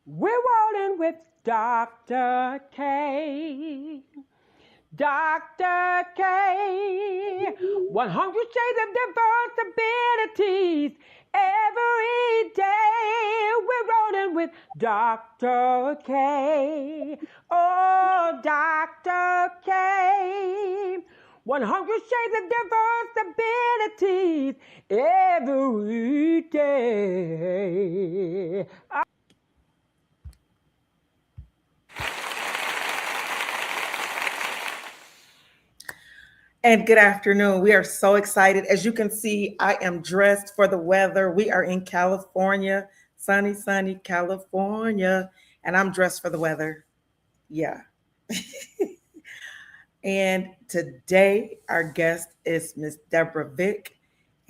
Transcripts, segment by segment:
We're rolling with Dr. K. Dr. K. 100 shades of diversibilities. Every day we're rolling with Dr. K. Oh, Dr. K. 100 shades of diversibilities every day. And good afternoon. We are so excited. As you can see, I am dressed for the weather. We are in California, sunny California, and I'm dressed for the weather. Yeah. And today, our guest is Miss Deborah Vick.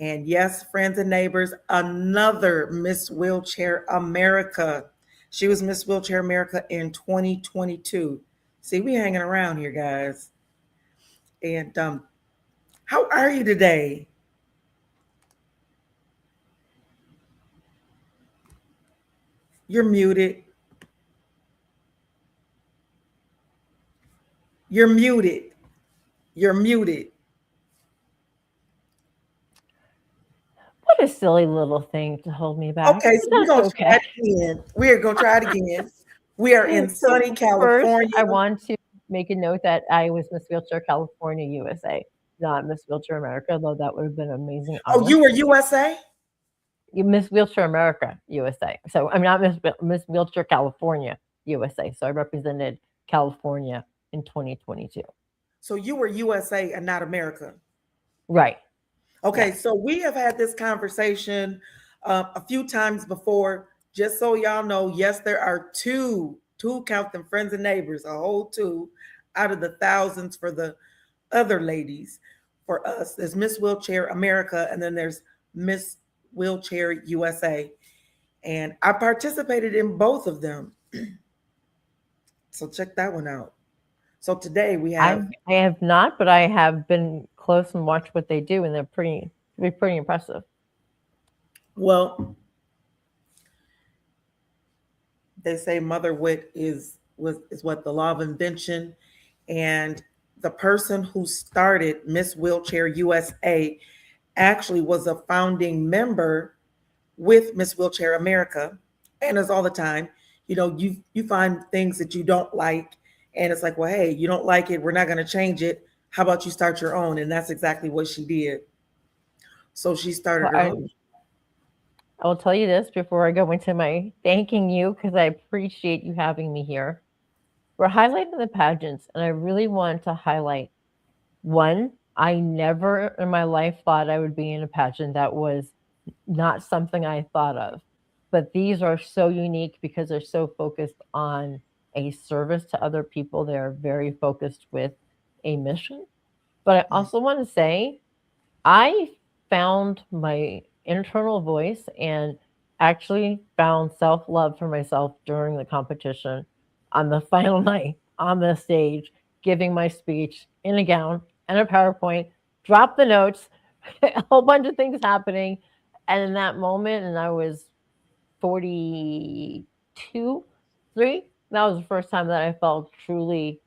And yes, friends and neighbors, another Miss Wheelchair America. She was Miss Wheelchair America in 2022. See, we hanging around here, guys. And how are you today? You're muted. You're muted. You're muted. What a silly little thing to hold me back. Okay, so we're That's gonna try okay. it again. We're gonna try it again. We are in So sunny first, California. I want to make a note that I was Miss Wheelchair California USA, not Miss Wheelchair America, though that would have been an amazing Oh, honor. you were USA? You Miss Wheelchair America USA. So I'm not Miss Wheelchair California USA. So I represented California in 2022. So you were USA and not America. Right. Okay, Yes. so we have had this conversation a few times before. Just so y'all know, yes, there are two count them friends and neighbors, a whole two out of the thousands for the other ladies. For us, there's Miss Wheelchair America, and then there's Miss Wheelchair USA. And I participated in both of them. So check that one out. So today we have, I have not, but I have been close and watched what they do, and they're pretty impressive. well, they say mother wit is what the law of invention, and the person who started Miss Wheelchair USA actually was a founding member with Miss Wheelchair America. And as all the time, you find things that you don't like, and it's like, well, hey, you don't like it, we're not going to change it. How about you start your own? And that's exactly what she did. So she started Well, her own. I will tell you this before I go into my thanking you because I appreciate you having me here. We're highlighting the pageants, and I really want to highlight one. I never in my life thought I would be in a pageant. That was not something I thought of. But these are so unique because they're so focused on a service to other people. They're very focused with a mission. But I also want to say I found my internal voice and actually found self love for myself during the competition on the final night on the stage, giving my speech in a gown and a PowerPoint, drop the notes, a whole bunch of things happening. And in that moment, and I was 42, 3, that was the first time that I felt truly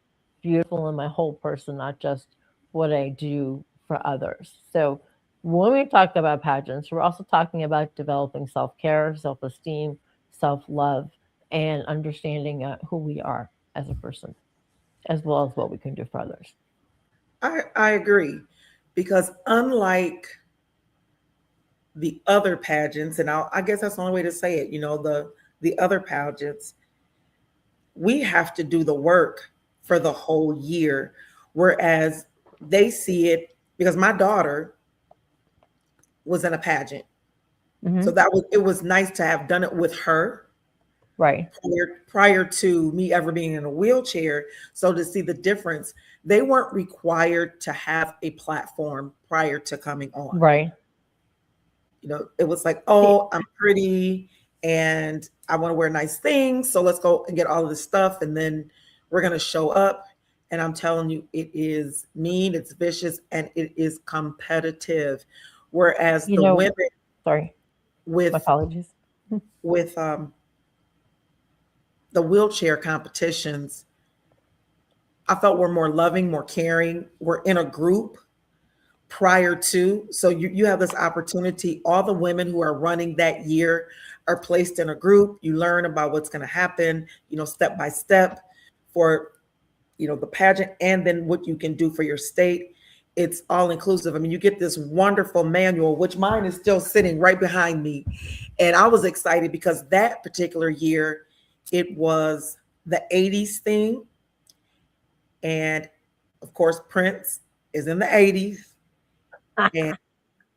beautiful in my whole person, not just what I do for others. So when we talk about pageants, we're also talking about developing self care, self esteem, self love, and understanding who we are as a person, as well as what we can do for others. I agree, because unlike the other pageants, and I guess that's the only way to say it, the other pageants, we have to do the work for the whole year, whereas they see it, because my daughter was in a pageant. So Mm-hmm. it was nice to have done it with her Right. prior to me ever being in a wheelchair. So to see the difference, they weren't required to have a platform prior to coming on. Right. It was like, oh, I'm pretty and I want to wear nice things. So let's go and get all of this stuff. And then we're going to show up. And I'm telling you, it is mean, it's vicious, and it is competitive. Whereas You the know, women sorry, my with, apologies. with, um, the wheelchair competitions, I felt were more loving, more caring. We're in a group prior to. So you have this opportunity. All the women who are running that year are placed in a group. You learn about what's going to happen, step by step for, the pageant, and then what you can do for your state. It's all inclusive. I mean, you get this wonderful manual, which mine is still sitting right behind me. And I was excited because that particular year, it was the 80s theme. And of course, Prince is in the 80s. And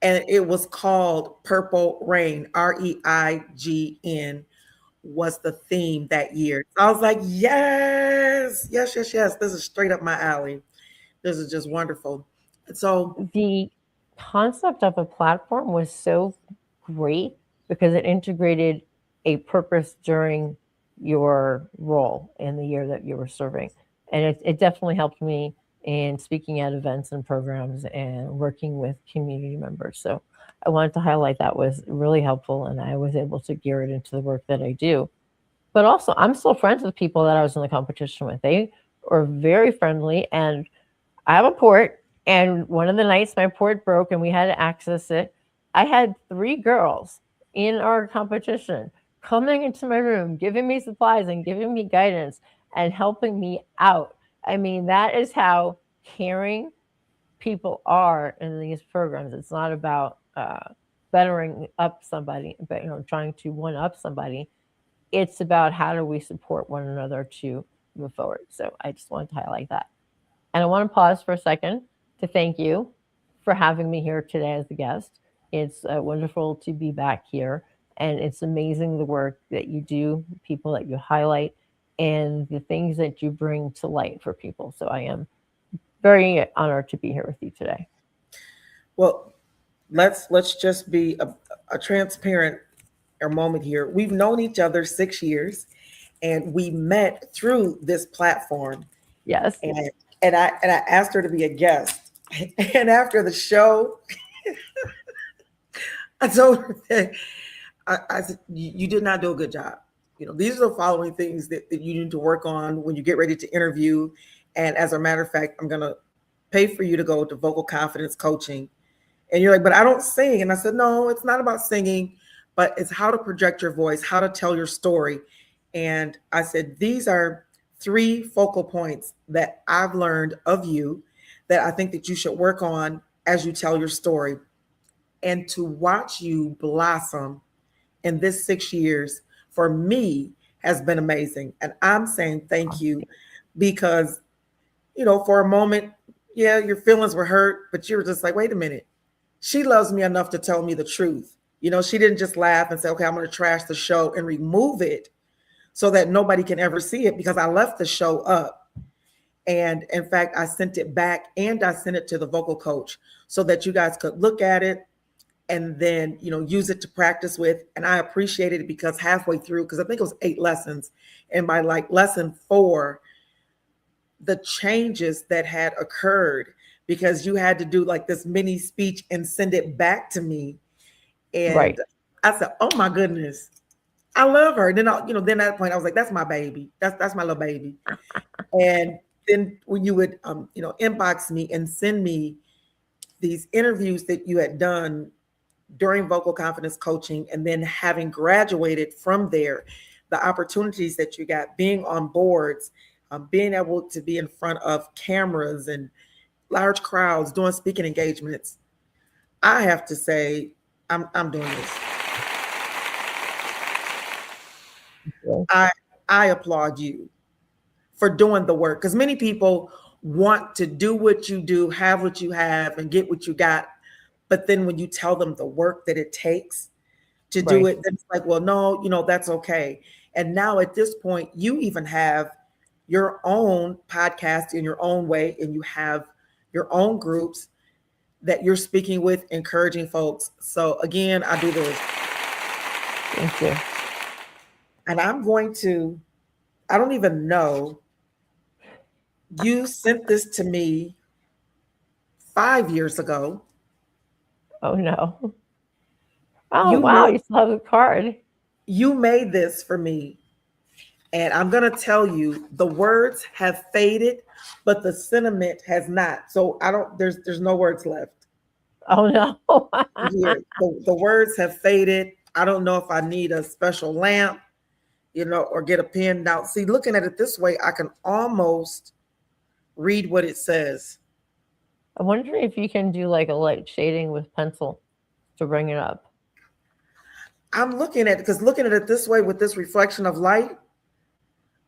and it was called Purple Rain, REIGN was the theme that year. So I was like, yes, yes, yes, yes. This is straight up my alley. This is just wonderful. So The concept of a platform was so great because it integrated a purpose during your role in the year that you were serving. And it definitely helped me in speaking at events and programs and working with community members. So I wanted to highlight that was really helpful, and I was able to gear it into the work that I do. But also, I'm still friends with people that I was in the competition with. They were very friendly, and I have a port, and one of the nights my port broke and we had to access it. I had 3 girls in our competition coming into my room, giving me supplies and giving me guidance and helping me out. I mean, that is how caring people are in these programs. It's not about bettering up somebody, but trying to one up somebody. It's about how do we support one another to move forward. So I just wanted to highlight that. And I want to pause for a second to thank you for having me here today as a guest. It's wonderful to be back here. And it's amazing the work that you do, people that you highlight, and the things that you bring to light for people. So I am very honored to be here with you today. well, let's just be a transparent moment here. We've known each other 6 years, and we met through this platform. Yes. And I asked her to be a guest. And after the show, I told her that I said, you did not do a good job. These are the following things that you need to work on when you get ready to interview. And as a matter of fact, I'm going to pay for you to go to vocal confidence coaching. And you're like, but I don't sing. And I said, no, it's not about singing, but it's how to project your voice, how to tell your story. And I said, these are 3 focal points that I've learned of you that I think that you should work on as you tell your story. And to watch you blossom in this 6 years for me has been amazing. And I'm saying thank you because, for a moment, yeah, your feelings were hurt, but you were just like, wait a minute. She loves me enough to tell me the truth. She didn't just laugh and say, okay, I'm going to trash the show and remove it so that nobody can ever see it, because I left the show up. And in fact, I sent it back and I sent it to the vocal coach so that you guys could look at it and then, use it to practice with. And I appreciated it because halfway through, because I think it was 8 lessons, and by like lesson 4, the changes that had occurred, because you had to do like this mini speech and send it back to me. And Right. I said, oh my goodness, I love her. And then, then at that point I was like, that's my baby. That's my little baby. And then when you would, inbox me and send me these interviews that you had done during vocal confidence coaching, and then having graduated from there, the opportunities that you got, being on boards, being able to be in front of cameras and large crowds, doing speaking engagements. I have to say, I'm doing this. I applaud you for doing the work, because many people want to do what you do, have what you have, and get what you got. But then when you tell them the work that it takes to do it, then it's like, well, no, that's okay. And now at this point, you even have your own podcast in your own way, and you have your own groups that you're speaking with, encouraging folks. So again, I do this. Thank you. And I don't even know, you sent this to me 5 years ago. Oh, no. Oh, wow. You still have the card. You made this for me And I'm going to tell you, the words have faded, but the sentiment has not. So I don't, there's no words left Oh no. here. The words have faded. I don't know if I need a special lamp, or get a pen. Now, see, looking at it this way, I can almost read what it says. I'm wondering if you can do like a light shading with pencil to bring it up. I'm looking at it because looking at it this way with this reflection of light,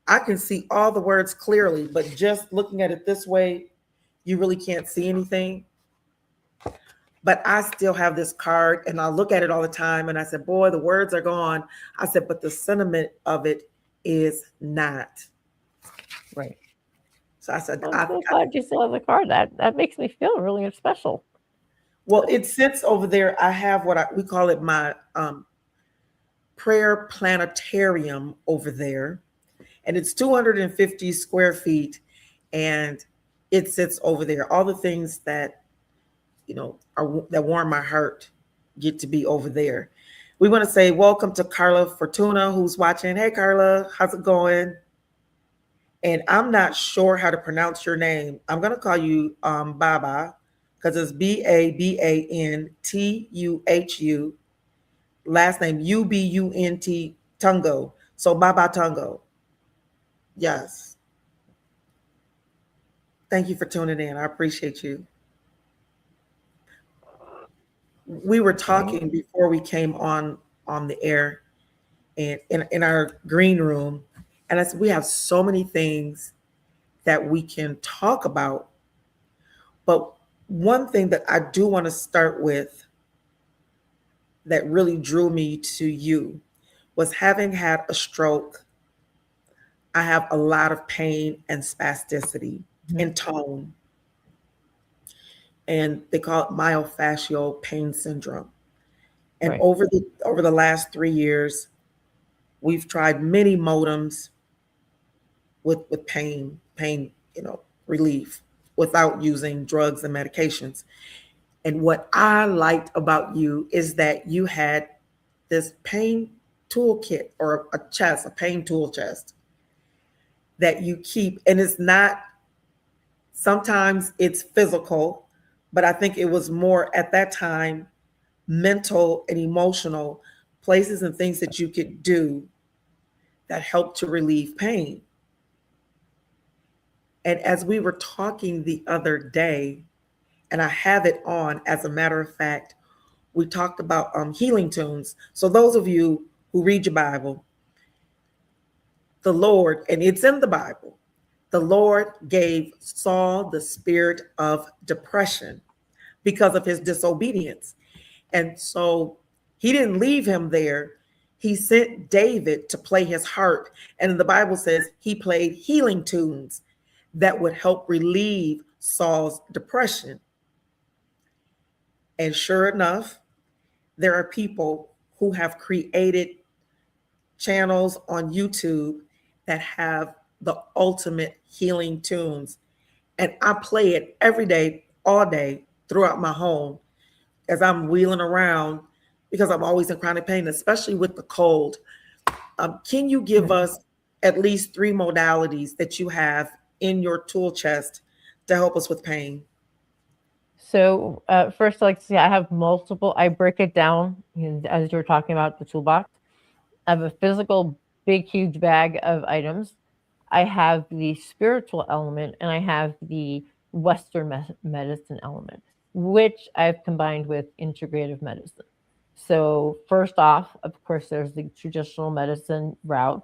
I can see all the words clearly, but just looking at it this way, you really can't see anything. But I still have this card and I look at it all the time and I said, boy, the words are gone. I said, but the sentiment of it is not. Right. So I said, I'm so glad you still have the card. That makes me feel really special. well, it sits over there. I have what we call it my prayer planetarium over there. And it's 250 square feet. And it sits over there. All the things that that warm my heart get to be over there. We want to say welcome to Carla Fortuna, who's watching. Hey, Carla, how's it going? And I'm not sure how to pronounce your name. I'm going to call you Baba because it's Babantuhu. Last name Ubunt Tungo. So Baba Tungo. Yes. Thank you for tuning in. I appreciate you. We were talking before we came on the air and in our green room, and I said we have so many things that we can talk about, but one thing that I do want to start with that really drew me to you was having had a stroke. I have a lot of pain and spasticity in tone, and they call it myofascial pain syndrome. And Right. over the last 3 years, we've tried many modems with pain relief without using drugs and medications. And what I liked about you is that you had this pain toolkit or a pain tool chest that you keep. And it's not, sometimes it's physical, but I think it was more at that time mental and emotional places and things that you could do that help to relieve pain. And as we were talking the other day, and I have it on, as a matter of fact, we talked about healing tunes. So those of you who read your Bible, the Lord, and it's in the Bible, the Lord gave Saul the spirit of depression because of his disobedience. And so he didn't leave him there. He sent David to play his harp. And the Bible says he played healing tunes that would help relieve Saul's depression. And sure enough, there are people who have created channels on YouTube that have the ultimate healing tunes. And I play it every day, all day, throughout my home as I'm wheeling around because I'm always in chronic pain, especially with the cold. Can you give us at least 3 modalities that you have in your tool chest to help us with pain? So first, like to say, I have multiple. I break it down as you were talking about the toolbox. I have a physical, big, huge bag of items. I have the spiritual element, and I have the Western medicine element, which I've combined with integrative medicine. So first off, of course, there's the traditional medicine route,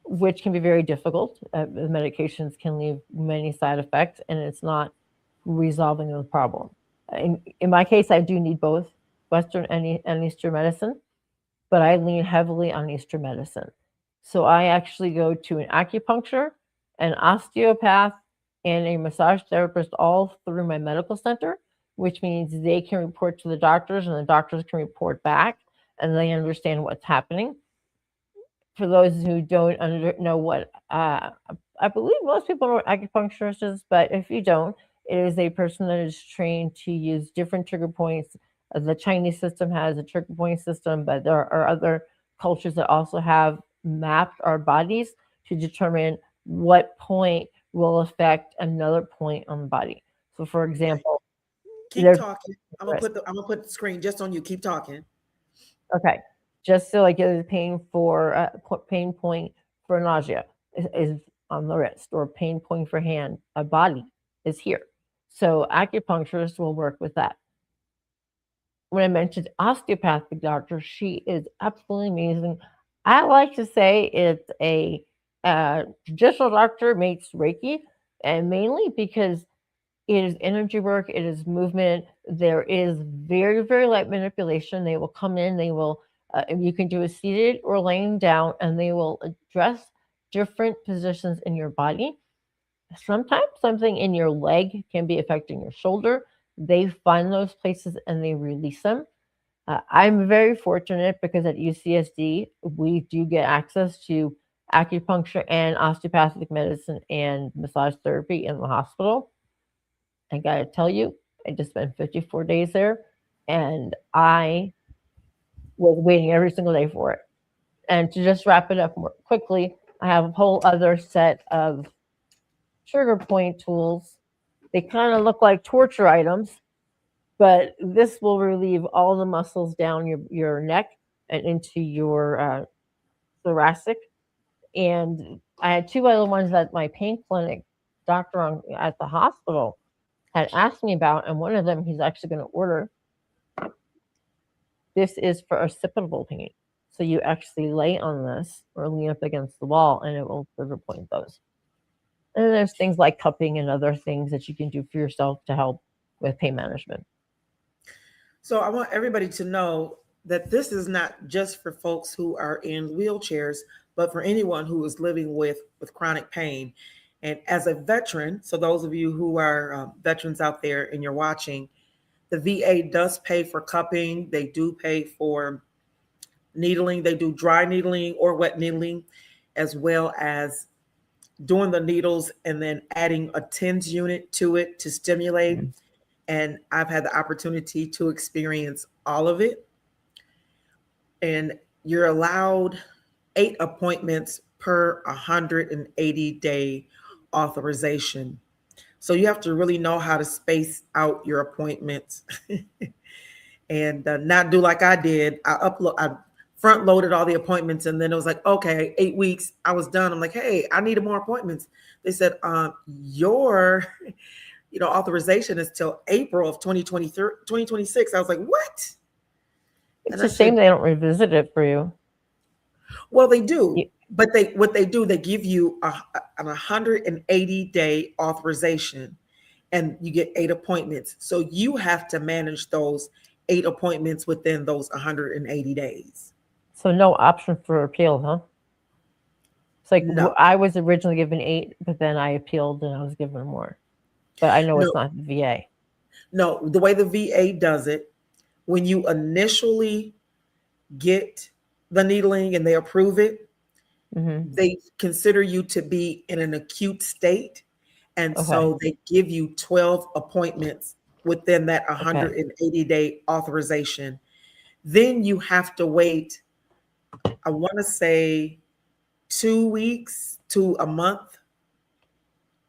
which can be very difficult. The medications can leave many side effects, and it's not resolving the problem. In my case, I do need both Western and Eastern medicine, but I lean heavily on Eastern medicine. So I actually go to an acupuncture, an osteopath, and a massage therapist all through my medical center, which means they can report to the doctors and the doctors can report back and they understand what's happening. For those who don't know what, I believe most people know what acupuncturist is, but if you don't, it is a person that is trained to use different trigger points. The Chinese system has a trigger point system, but there are other cultures that also have mapped our bodies to determine what point will affect another point on the body. So, for example, Keep there's talking. I'm gonna put the screen just on you. Keep talking. okay, just so like a pain for pain point for nausea is on the wrist, or pain point for hand, a body is here. So acupuncturist will work with that. When I mentioned osteopathic doctor, she is absolutely amazing. I like to say it's a traditional doctor makes Reiki, and mainly because it is energy work, it is movement. There is very, very light manipulation. They will come in, they will, you can do it seated or laying down, and they will address different positions in your body. Sometimes something in your leg can be affecting your shoulder. They find those places and they release them. I'm very fortunate because at UCSD, we do get access to acupuncture and osteopathic medicine and massage therapy in the hospital. I gotta tell you, I just spent 54 days there, and I was waiting every single day for it. And to just wrap it up more quickly, I have a whole other set of trigger point tools. They kind of look like torture items, but this will relieve all the muscles down your neck and into your thoracic. And I had two other ones that my pain clinic doctor at the hospital had asked me about, and one of them he's actually going to order. This is for occipital pain. So you actually lay on this or lean up against the wall, and it will trigger point those. And then there's things like cupping and other things that you can do for yourself to help with pain management. So I want everybody to know that this is not just for folks who are in wheelchairs, but for anyone who is living with chronic pain. And as a veteran, so those of you who are veterans out there and you're watching, the VA does pay for cupping. They do pay for needling. They do dry needling or wet needling, as well as doing the needles and then adding a TENS unit to it to stimulate. And I've had the opportunity to experience all of it. And you're allowed 8 appointments per 180-day authorization. So you have to really know how to space out your appointments and not do like I did. I front loaded all the appointments, and then it was like, okay, 8 weeks, I was done. I'm like, hey, I needed more appointments. They said, your authorization is till April of 2026. I was like, what? It's a shame they don't revisit it for you. Well, they do, but what they do, they give you an 180-day authorization, and you get 8 appointments. So you have to manage those 8 appointments within those 180 days. So no option for appeal, huh? It's like No. I was originally given 8, but then I appealed and I was given more. But I know No. it's not the VA. No, the way the VA does it, when you initially get the needling and they approve it, they consider you to be in an acute state. And so they give you 12 appointments within that 180-day authorization. Then you have to wait, I want to say 2 weeks to a month.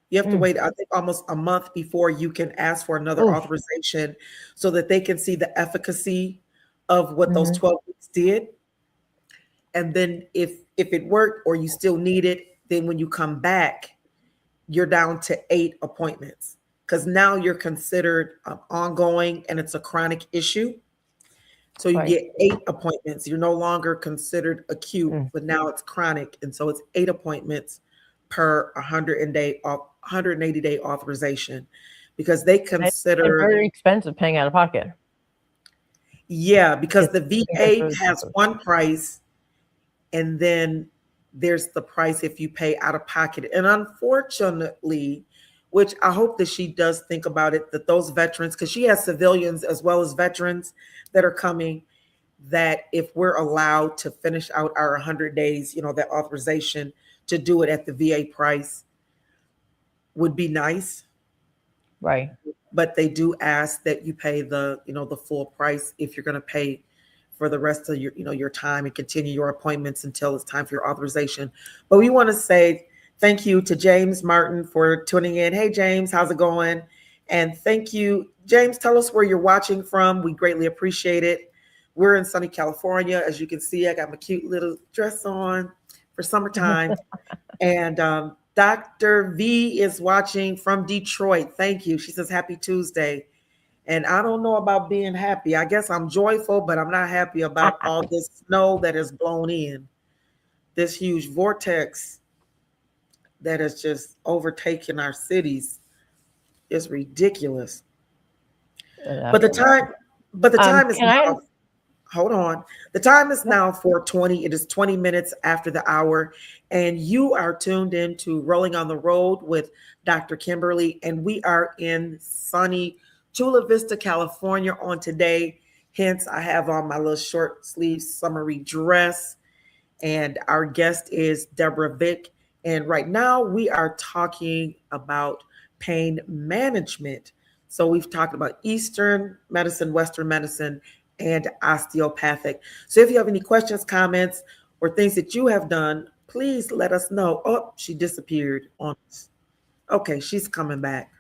You have to wait, I think, almost a month before you can ask for another authorization so that they can see the efficacy of what those 12 weeks did. And then if it worked or you still need it, then when you come back, you're down to 8 appointments, because now you're considered ongoing and it's a chronic issue. So you get 8 appointments. You're no longer considered acute, but now it's chronic. And so it's 8 appointments per 180-day authorization, because they consider very expensive paying out of pocket. Yeah, because the VA has one price, and then there's the price if you pay out of pocket. And unfortunately, which I hope that she does think about it, that those veterans, because she has civilians as well as veterans that are coming, that if we're allowed to finish out our 100 days, that authorization to do it at the VA price would be nice. Right. But they do ask that you pay the full price if you're going to pay for the rest of your time and continue your appointments until it's time for your authorization. But we want to say thank you to James Martin for tuning in. Hey, James, how's it going? And thank you, James. Tell us where you're watching from. We greatly appreciate it. We're in sunny California. As you can see, I got my cute little dress on for summertime. And Dr. V is watching from Detroit. Thank you. She says, happy Tuesday. And I don't know about being happy. I guess I'm joyful, but I'm not happy about all this snow that has blown in. This huge vortex that has just overtaken our cities is ridiculous. But the time is now. Hold on. The time is now 4:20. It is 20 minutes after the hour, and you are tuned in to Rolling on the Road with Dr. Kimberly, and we are in sunny Chula Vista, California on today. Hence, I have on my little short sleeve summery dress, and our guest is Deborah Vick. And right now, we are talking about pain management. So we've talked about Eastern medicine, Western medicine, and osteopathic. So if you have any questions, comments, or things that you have done, please let us know. Oh, she disappeared on us. Okay, she's coming back.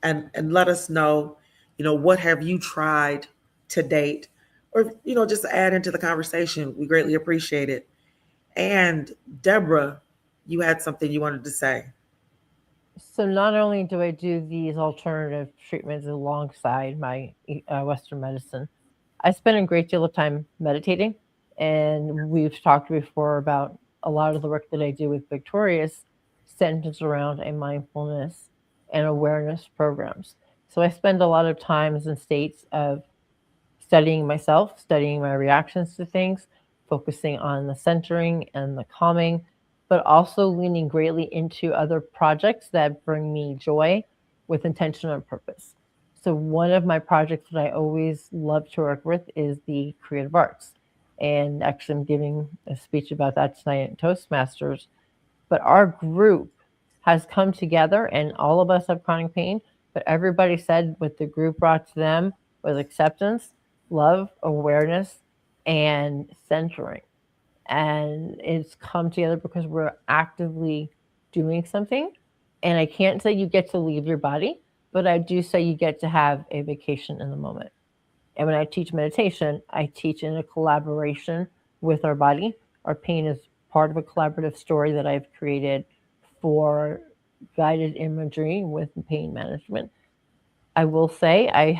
And let us know, what have you tried to date? Or, just add into the conversation. We greatly appreciate it. And Deborah, you had something you wanted to say. So not only do I do these alternative treatments alongside my Western medicine, I spend a great deal of time meditating. And we've talked before about a lot of the work that I do with Vicktorious centers around a mindfulness and awareness programs. So I spend a lot of times in states of studying myself, studying my reactions to things, focusing on the centering and the calming, but also leaning greatly into other projects that bring me joy with intention and purpose. So one of my projects that I always love to work with is the creative arts. And actually I'm giving a speech about that tonight at Toastmasters. But our group has come together and all of us have chronic pain, but everybody said what the group brought to them was acceptance, love, awareness, and centering. And it's come together because we're actively doing something. And I can't say you get to leave your body, but I do say you get to have a vacation in the moment. And when I teach meditation, I teach in a collaboration with our body. Our pain is part of a collaborative story that I've created for guided imagery with pain management. I will say I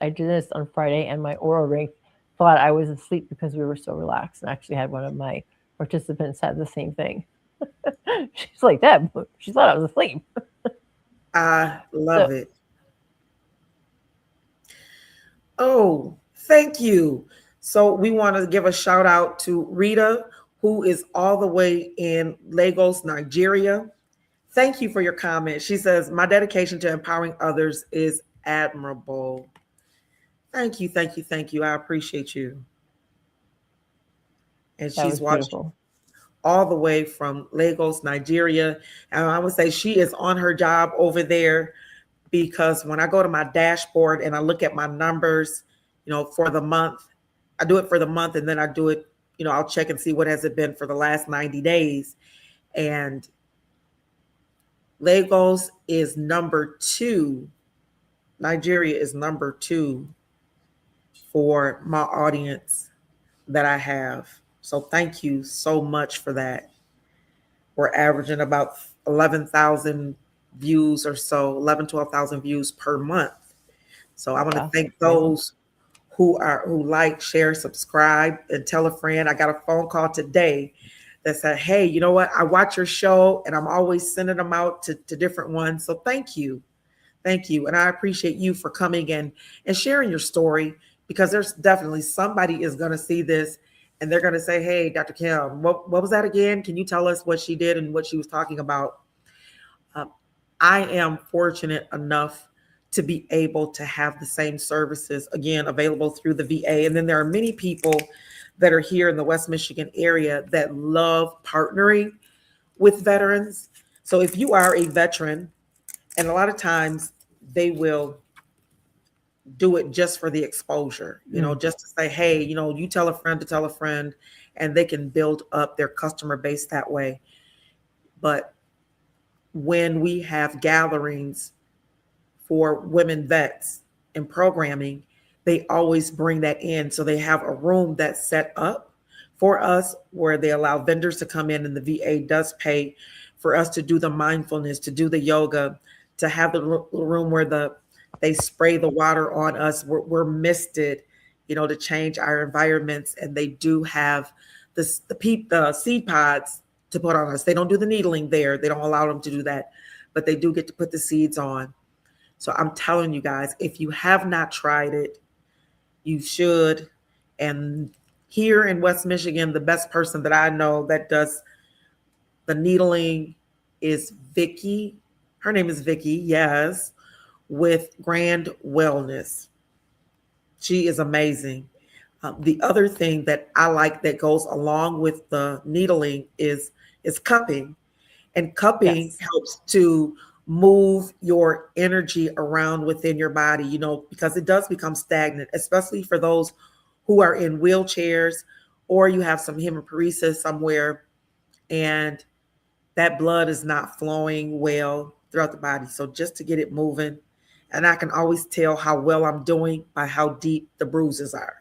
did this on Friday, and my Oura ring thought I was asleep because we were so relaxed. And actually had one of my participants had the same thing. She's like, Deb, she thought I was asleep. I love it. Oh, thank you. So we want to give a shout out to Rita, who is all the way in Lagos, Nigeria. Thank you for your comment. She says, my dedication to empowering others is admirable. Thank you, thank you, thank you. I appreciate you. And she's watching all the way from Lagos, Nigeria. And I would say she is on her job over there, because when I go to my dashboard and I look at my numbers, for the month, I do it for the month, and then I do it, I'll check and see what has it been for the last 90 days. And Lagos is number 2. Nigeria is number 2 for my audience that I have. So thank you so much for that. We're averaging about 11,000 views or so, 12,000 views per month. So I want to thank those who like, share, subscribe, and tell a friend. I got a phone call today that said, hey, you know what? I watch your show and I'm always sending them out to different ones. So thank you. Thank you. And I appreciate you for coming and sharing your story, because there's definitely somebody is going to see this and they're going to say, hey, Dr. Kim, what was that again? Can you tell us what she did and what she was talking about? I am fortunate enough to be able to have the same services, again, available through the VA. And then there are many people that are here in the West Michigan area that love partnering with veterans. So if you are a veteran, and a lot of times they will do it just for the exposure, just to say, hey, you tell a friend to tell a friend, and they can build up their customer base that way. But when we have gatherings for women vets in programming, they always bring that in. So they have a room that's set up for us where they allow vendors to come in, and the VA does pay for us to do the mindfulness, to do the yoga, to have the room where they spray the water on us. We're misted, to change our environments. And they do have the seed pods to put on us. They don't do the needling there. They don't allow them to do that, but they do get to put the seeds on. So I'm telling you guys, if you have not tried it, you should. And here in West Michigan, the best person that I know that does the needling is Vicky. Her name is Vicky, yes, with Grand Wellness. She is amazing. The other thing that I like that goes along with the needling is cupping. And cupping helps to move your energy around within your body, because it does become stagnant, especially for those who are in wheelchairs, or you have some hemiparesis somewhere and that blood is not flowing well throughout the body. So just to get it moving, and I can always tell how well I'm doing by how deep the bruises are.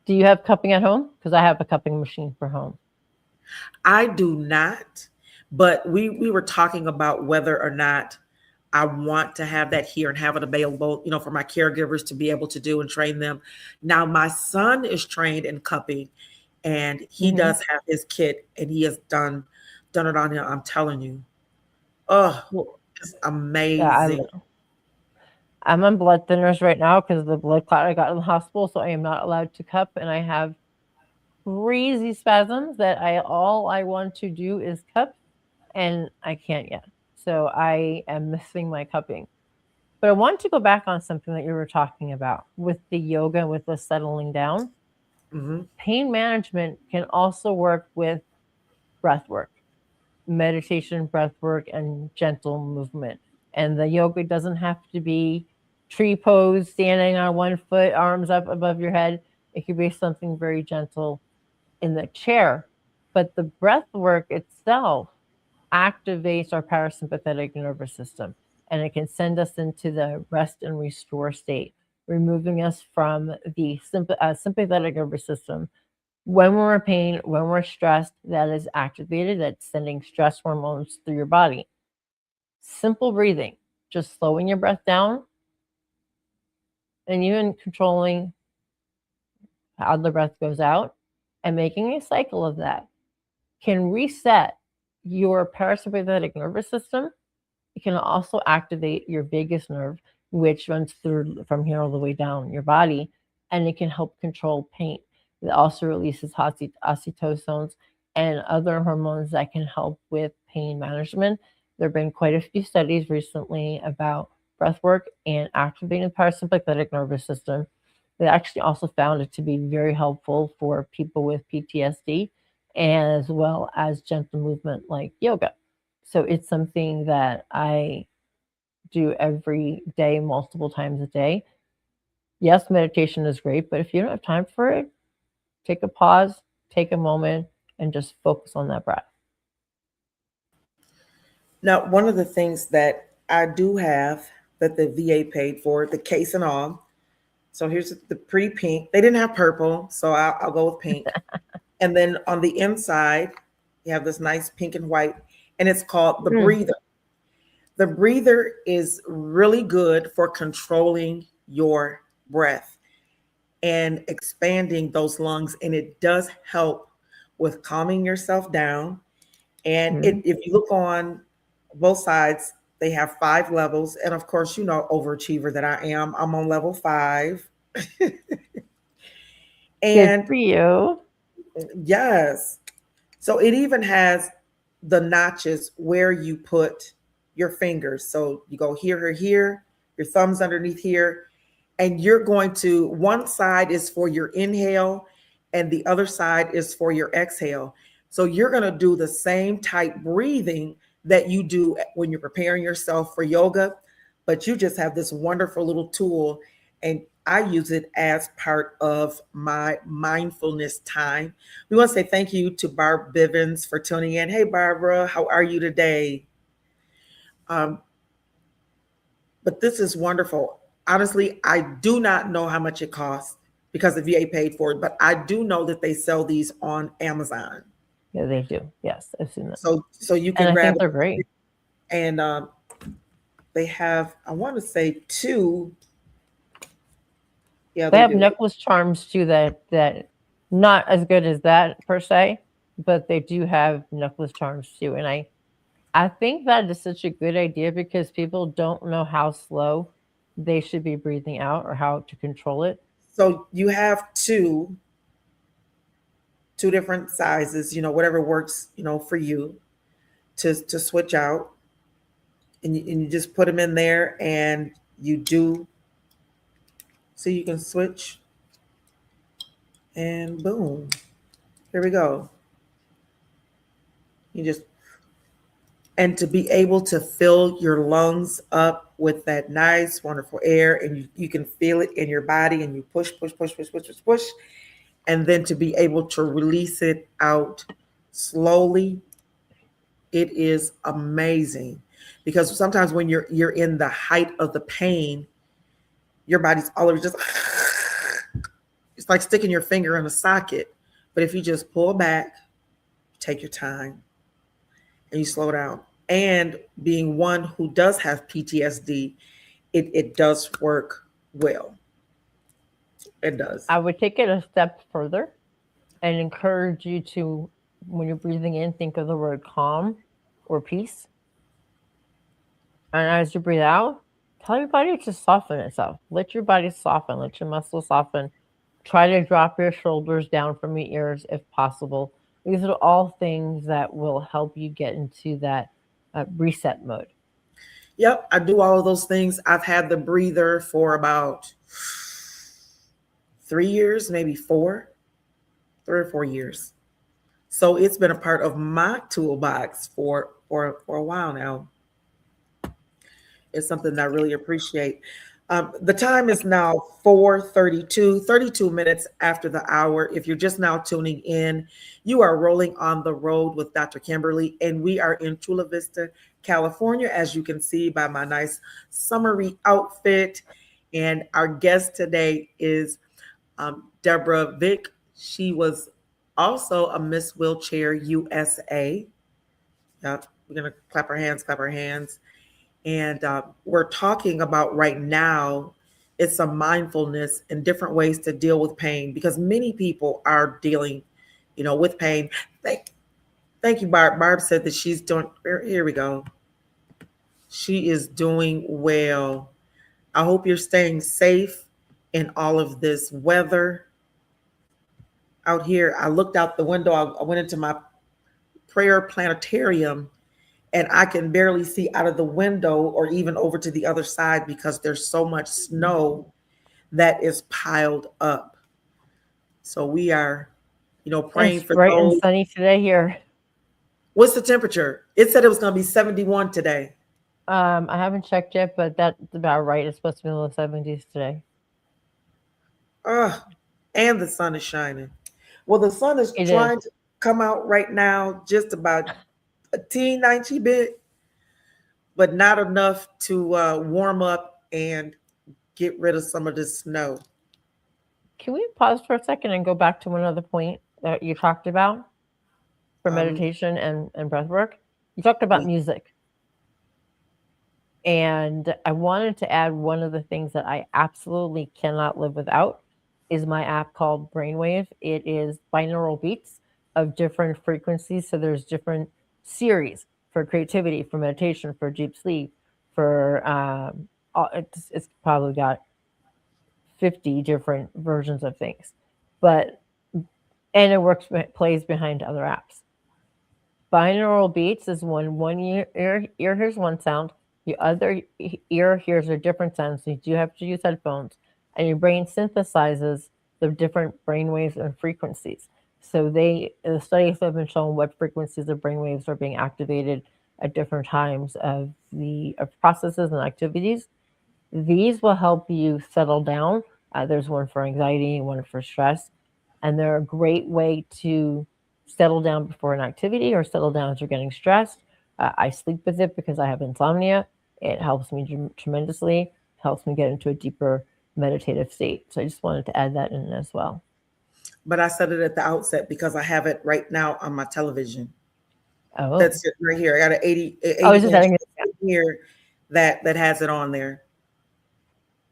Do you have cupping at home? Because I have a cupping machine for home. I do not, but we were talking about whether or not I want to have that here and have it available, for my caregivers to be able to do and train them. Now, my son is trained in cupping, and he does have his kit, and he has done it on him. I'm telling you, it's amazing. Yeah, I'm on blood thinners right now because of the blood clot I got in the hospital, so I am not allowed to cup, and I have crazy spasms that all I want to do is cup, and I can't yet. So I am missing my cupping. But I want to go back on something that you were talking about with the yoga, with the settling down. Pain management can also work with breath work, meditation, breath work, and gentle movement. And the yoga doesn't have to be tree pose, standing on one foot, arms up above your head. It could be something very gentle in the chair. But the breath work itself activates our parasympathetic nervous system, and it can send us into the rest and restore state, removing us from the sympathetic nervous system. When we're in pain, when we're stressed, that is activated, that's sending stress hormones through your body. Simple breathing, just slowing your breath down and even controlling how the breath goes out and making a cycle of that can reset your parasympathetic nervous system. It can also activate your vagus nerve, which runs through from here all the way down your body, and it can help control pain. It also releases oxytocin and other hormones that can help with pain management. There have been quite a few studies recently about breath work and activating the parasympathetic nervous system. They actually also found it to be very helpful for people with PTSD, as well as gentle movement like yoga. So it's something that I do every day, multiple times a day. Yes, meditation is great, but if you don't have time for it, take a pause, take a moment, and just focus on that breath. Now, one of the things that I do have that the VA paid for, the case and all. So here's the pretty pink. They didn't have purple, so I'll go with pink. And then on the inside, you have this nice pink and white, and it's called the breather. The breather is really good for controlling your breath and expanding those lungs, and it does help with calming yourself down. And if you look on both sides, they have 5 levels. And of course, overachiever that I am, I'm on level 5. And good for you. Yes. So it even has the notches where you put your fingers. So you go here, your thumbs underneath here, and you're going to, one side is for your inhale and the other side is for your exhale. So you're going to do the same type breathing that you do when you're preparing yourself for yoga, but you just have this wonderful little tool. and I use it as part of my mindfulness time. We want to say thank you to Barb Bivens for tuning in. Hey, Barbara, how are you today? Um, but this is wonderful. Honestly, I do not know how much it costs because the VA paid for it, but I do know that they sell these on Amazon. Yeah, they do. Yes, I've seen them. So you And can I grab think it. they're great. And they have, I want to say two. Yeah, They they have do. necklace charms too that not as good as that per se, but they do have necklace charms too. And I think that is such a good idea because people don't know how slow they should be breathing out or how to control it. So you have two different sizes, whatever works, for you to switch out. And you just put them in there and you do, so you can switch and boom, here we go. You just, and to be able to fill your lungs up with that nice, wonderful air, and you can feel it in your body, and you push, push, push, push, push, push, push, and then to be able to release it out slowly, it is amazing. Because sometimes when you're in the height of the pain, your body's all over just it's like sticking your finger in a socket. But if you just pull back, take your time, and you slow down. And being one who does have PTSD, it does work well. It does. I would take it a step further and encourage you to, when you're breathing in, think of the word calm or peace. And as you breathe out, tell your body to soften itself. Let your body soften, let your muscles soften. Try to drop your shoulders down from your ears if possible. These are all things that will help you get into that reset mode. Yep, I do all of those things. I've had the breather for about 3 years, maybe 3 or 4 years. So it's been a part of my toolbox for a while now. It's something that I really appreciate. The time is now 4:32, 32 minutes after the hour. If you're just now tuning in, you are rolling on the road with Dr. Kimberly, and we are in Chula Vista, California, as you can see by my nice summery outfit. And our guest today is Deborah Vick. She was also a Miss Wheelchair USA. Yep, we're going to clap our hands, clap our hands. And we're talking about right now, it's a mindfulness and different ways to deal with pain because many people are dealing, with pain. Thank you, Barb. Barb said that she's doing, here we go. She is doing well. I hope you're staying safe in all of this weather out here. I looked out the window. I went into my prayer planetarium and I can barely see out of the window or even over to the other side because there's so much snow that is piled up. So we are, praying It's for bright and those. sunny today here. What's the temperature? It said it was going to be 71 today. I haven't checked yet, but that's about right. It's supposed to be in the 70s today. And the sun is shining. Well, the sun is It trying is. to come out right now, just about a teeny bit, but not enough to warm up and get rid of some of this snow. Can we pause for a second and go back to one other point that you talked about for Um, meditation and breath work? You talked about we, music. And I wanted to add one of the things that I absolutely cannot live without is my app called Brainwave. It is binaural beats of different frequencies. So there's different series for creativity, for meditation, for deep sleep, for it's probably got 50 different versions of things. But and it plays behind other apps. Binaural beats is when one ear hears one sound, the other ear hears a different sound. So you do have to use headphones, and your brain synthesizes the different brainwaves and frequencies. So the studies have been shown what frequencies of brainwaves are being activated at different times of the processes and activities. These will help you settle down. There's one for anxiety, one for stress, and they're a great way to settle down before an activity or settle down as you're getting stressed. I sleep with it because I have insomnia. It helps me tremendously, helps me get into a deeper meditative state. So I just wanted to add that in as well. But I said it at the outset because I have it right now on my television. Oh, That's it right here. I got an 80 I was just 80 inch adding it. here that has it on there.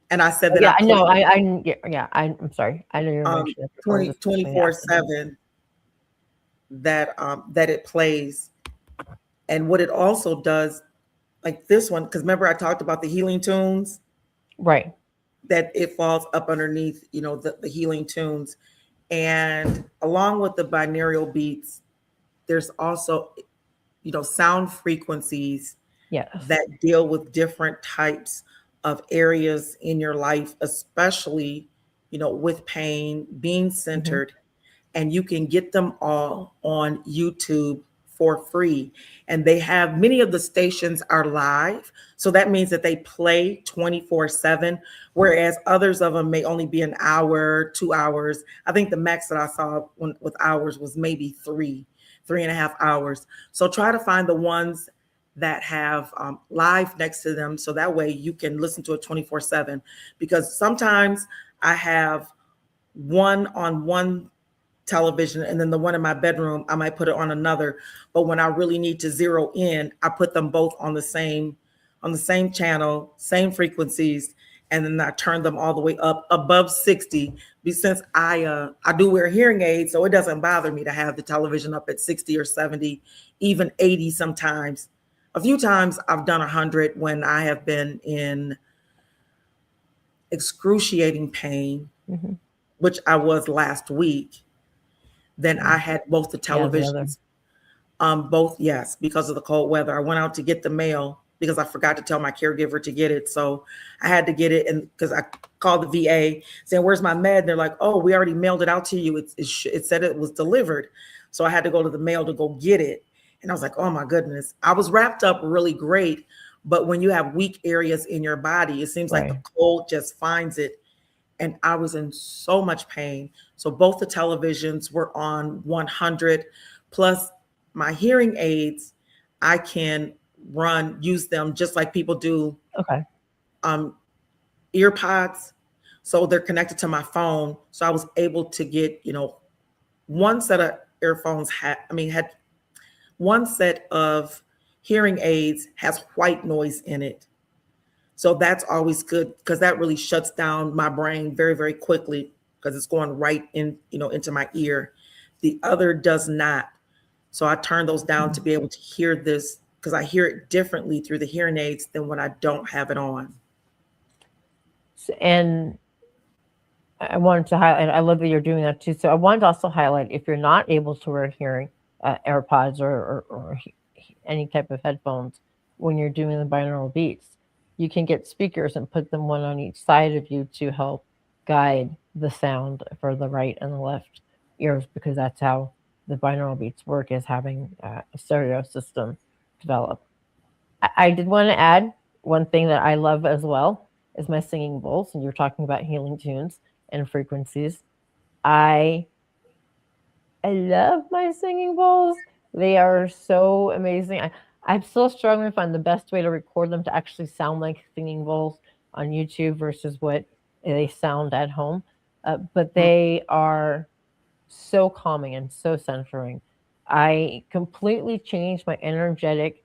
And I said Oh, that I yeah, I play know. I'm sorry. I know you were mentioning it before. 20 Just mentioning it after. 24/7 that it plays. And what it also does, like this one, because remember I talked about the healing tunes, Right. that it falls up underneath, the healing tunes. And along with the binaural beats, there's also, sound frequencies Yes. that deal with different types of areas in your life, especially, with pain, being centered. And you can get them all on YouTube for free. And they have many of the stations are live. So that means that they play 24/7, whereas others of them may only be an hour, 2 hours. I think the max that I saw with hours was maybe 3.5 hours. So try to find the ones that have live next to them. So that way you can listen to it 24/7. Because sometimes I have one on one television and then the one in my bedroom I might put it on another, but when I really need to zero in, I put them both on the same channel, same frequencies, and then I turn them all the way up above 60. Since I do wear hearing aids, so it doesn't bother me to have the television up at 60 or 70, even 80 sometimes. A few times I've done 100 when I have been in excruciating pain, which I was last week. Then I had both the televisions, both, yes, because of the cold weather. I went out to get the mail because I forgot to tell my caregiver to get it. So I had to get it, and because I called the VA saying, "Where's my med?" And they're like, "Oh, we already mailed it out to you. It said it was delivered." So I had to go to the mail to go get it. And I was like, "Oh my goodness." I was wrapped up really great. But when you have weak areas in your body, it seems like the cold just finds it. And I was in so much pain. So both the televisions were on 100, plus my hearing aids. I can use them just like people do ear pods. So they're connected to my phone. So I was able to get, one set of earphones had one set of hearing aids has white noise in it. So that's always good because that really shuts down my brain very, very quickly because it's going right in, into my ear. The other does not. So I turn those down to be able to hear this because I hear it differently through the hearing aids than when I don't have it on. And I wanted to highlight, I love that you're doing that too. So I wanted to also highlight, if you're not able to wear hearing AirPods or any type of headphones when you're doing the binaural beats, you can get speakers and put them one on each side of you to help guide the sound for the right and the left ears, because that's how the binaural beats work, is having a stereo system develop. I did want to add one thing that I love as well is my singing bowls. And you're talking about healing tunes and frequencies. I love my singing bowls. They are so amazing. I still struggling to find the best way to record them to actually sound like singing bowls on YouTube versus what they sound at home. But they are so calming and so centering. I completely changed my energetic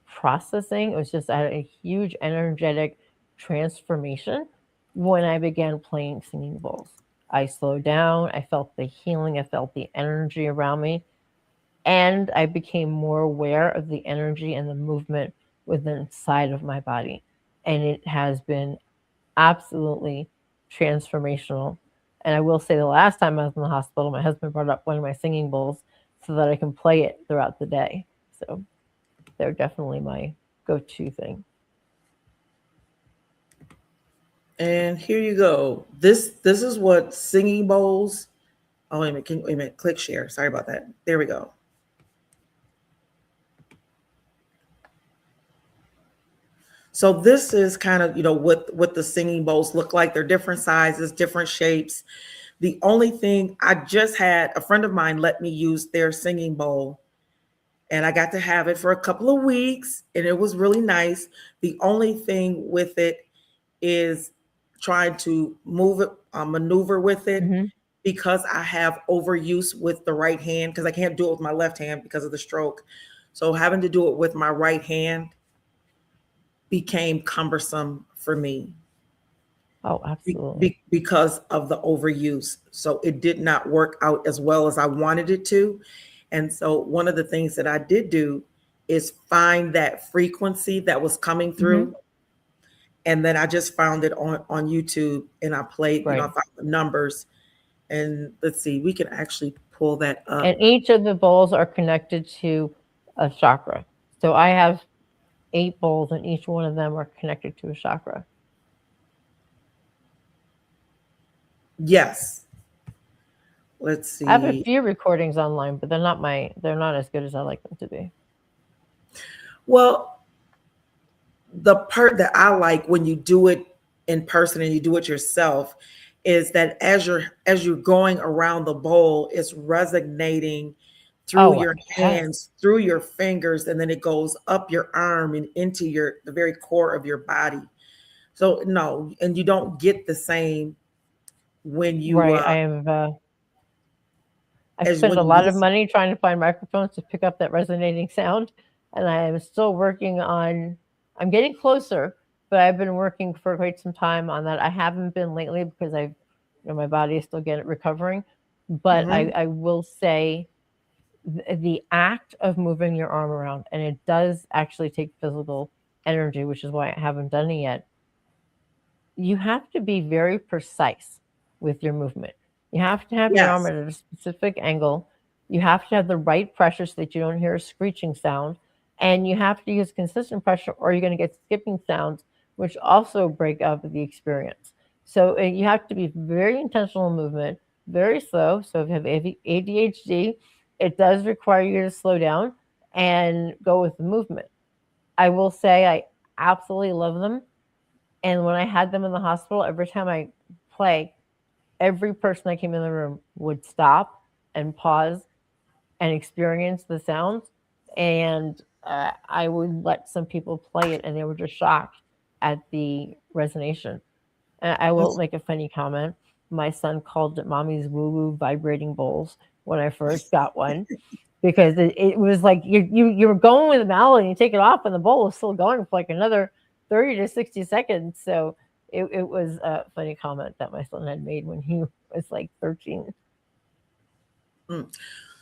processing. It was just a huge energetic transformation when I began playing singing bowls. I slowed down. I felt the healing. I felt the energy around me. And I became more aware of the energy and the movement within inside of my body. And it has been absolutely transformational. And I will say, the last time I was in the hospital, my husband brought up one of my singing bowls so that I can play it throughout the day. So they're definitely my go-to thing. And here you go. This is what singing bowls. Oh, wait a minute. Click share. Sorry about that. There we go. So this is kind of, what the singing bowls look like. They're different sizes, different shapes. The only thing, I just had a friend of mine let me use their singing bowl, and I got to have it for a couple of weeks, and it was really nice. The only thing with it is trying to move it, maneuver with it, Hmm. because I have overuse with the right hand, because I can't do it with my left hand because of the stroke. So having to do it with my right hand became cumbersome for me Oh, absolutely. because of the overuse. So it did not work out as well as I wanted it to. And so one of the things that I did do is find that frequency that was coming Hmm. through. And then I just found it on YouTube, and I played, I Right. found the numbers. And let's see, we can actually pull that And up. each of the bowls are connected to a chakra. So I have 8 bowls, and each one of them are connected to a chakra. Yes. Let's I have a see. few recordings online, but they're not as good as I like them to be. Well, the part that I like when you do it in person and you do it yourself is that as you're going around the bowl, it's resonating through Oh, your yes. hands, through your fingers, and then it goes up your arm and into the very core of your body. So no, and you don't get the same when you Right. I as spent when a you lot of listen. money trying to find microphones to pick up that resonating sound, and I am still working on. I'm getting closer, but I've been working for quite some time on that. I haven't been lately because my body is still getting recovering. But Hmm. I will say the act of moving your arm around, and it does actually take physical energy, which is why I haven't done it yet. You have to be very precise with your movement. You have to have your arm Yes. at a specific angle. You have to have the right pressure so that you don't hear a screeching sound. And you have to use consistent pressure, or you're going to get skipping sounds, which also break up the experience. So you have to be very intentional movement, very slow. So if you have ADHD, it does require you to slow down and go with the movement. I will say I absolutely love them, and when I had them in the hospital, every time I play, every person that came in the room would stop and pause and experience the sounds. And I would let some people play it, and they were just shocked at the resonation. And I will That's make a funny comment. My son called it mommy's woo woo vibrating bowls when I first got one, because it was like you were going with the mallet and you take it off and the bowl was still going for like another 30 to 60 seconds. So it was a funny comment that my son had made when he was like 13. mm.